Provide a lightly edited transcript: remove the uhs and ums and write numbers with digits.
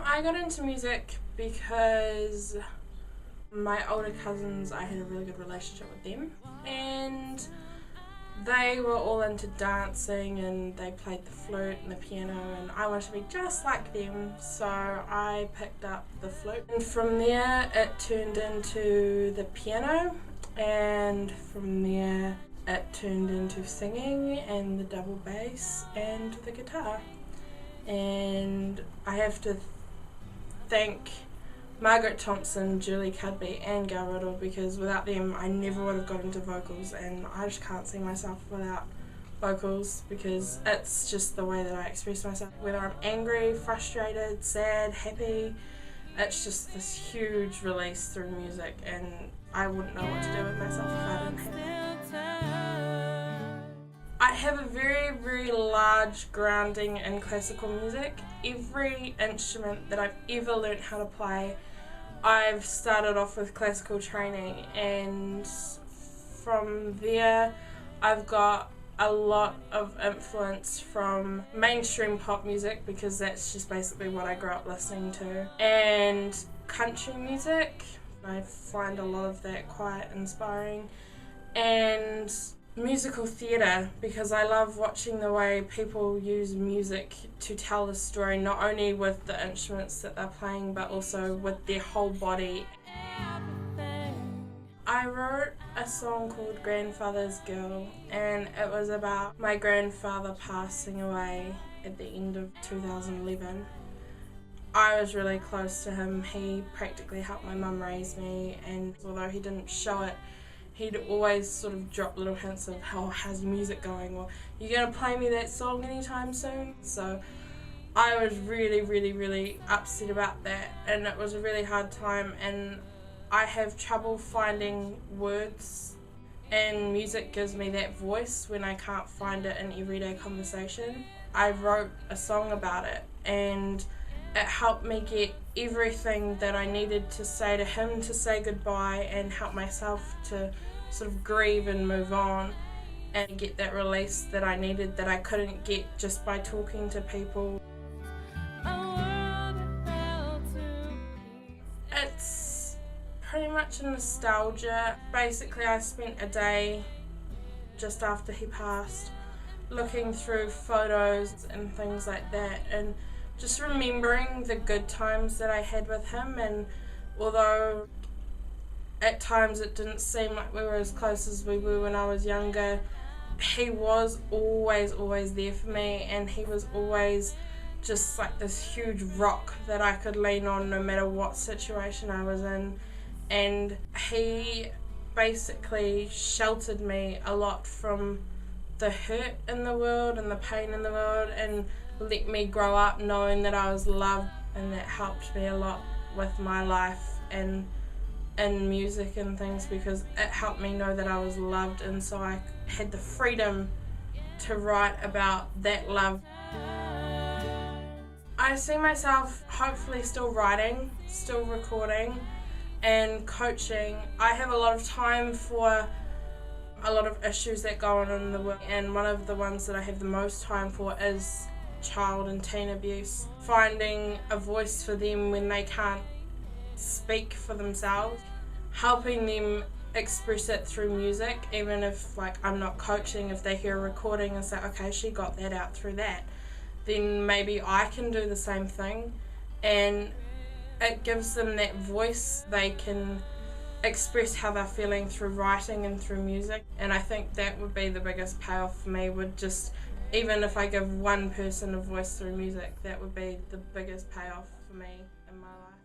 I got into music because my older cousins, I had a really good relationship with them, and they were all into dancing and they played the flute and the piano, and I wanted to be just like them, so I picked up the flute. And from there it turned into the piano, and from there it turned into singing and the double bass and the guitar. And I have to thank Margaret Thompson, Julie Cudby and Gail Riddle, because without them I never would have got into vocals, and I just can't see myself without vocals because it's just the way that I express myself. Whether I'm angry, frustrated, sad, happy, it's just this huge release through music, and I wouldn't know what to do with myself if I didn't have it. I have a very, very large grounding in classical music. Every instrument that I've ever learnt how to play, I've started off with classical training, and from there I've got a lot of influence from mainstream pop music, because that's just basically what I grew up listening to, and country music. I find a lot of that quite inspiring, and musical theatre, because I love watching the way people use music to tell a story, not only with the instruments that they're playing but also with their whole body. I wrote a song called Grandfather's Girl, and it was about my grandfather passing away at the end of 2011. I was really close to him. He practically helped my mum raise me, and although he didn't show it, he'd always sort of drop little hints of, oh, how's your music going, or you gonna play me that song anytime soon? So I was really, really, really upset about that, and it was a really hard time, and I have trouble finding words, and music gives me that voice when I can't find it in everyday conversation. I wrote a song about it, and it helped me get everything that I needed to say to him, to say goodbye, and help myself to sort of grieve and move on and get that release that I needed, that I couldn't get just by talking to people. It's pretty much a nostalgia. Basically, I spent a day just after he passed looking through photos and things like that, and just remembering the good times that I had with him. And although at times it didn't seem like we were as close as we were when I was younger, he was always there for me, and he was always just like this huge rock that I could lean on no matter what situation I was in. And he basically sheltered me a lot from the hurt in the world and the pain in the world, and let me grow up knowing that I was loved, and that helped me a lot with my life and in music and things, because it helped me know that I was loved, and so I had the freedom to write about that love. I see myself hopefully still writing, still recording and coaching. I have a lot of time for a lot of issues that go on in the world, and one of the ones that I have the most time for is child and teen abuse. Finding a voice for them when they can't speak for themselves, helping them express it through music, even if I'm not coaching. If they hear a recording and say, okay, she got that out through that, then maybe I can do the same thing, and it gives them that voice. They can express how they're feeling through writing and through music, and I think that would be the biggest payoff for me, would just, even if I give one person a voice through music, that would be the biggest payoff for me in my life.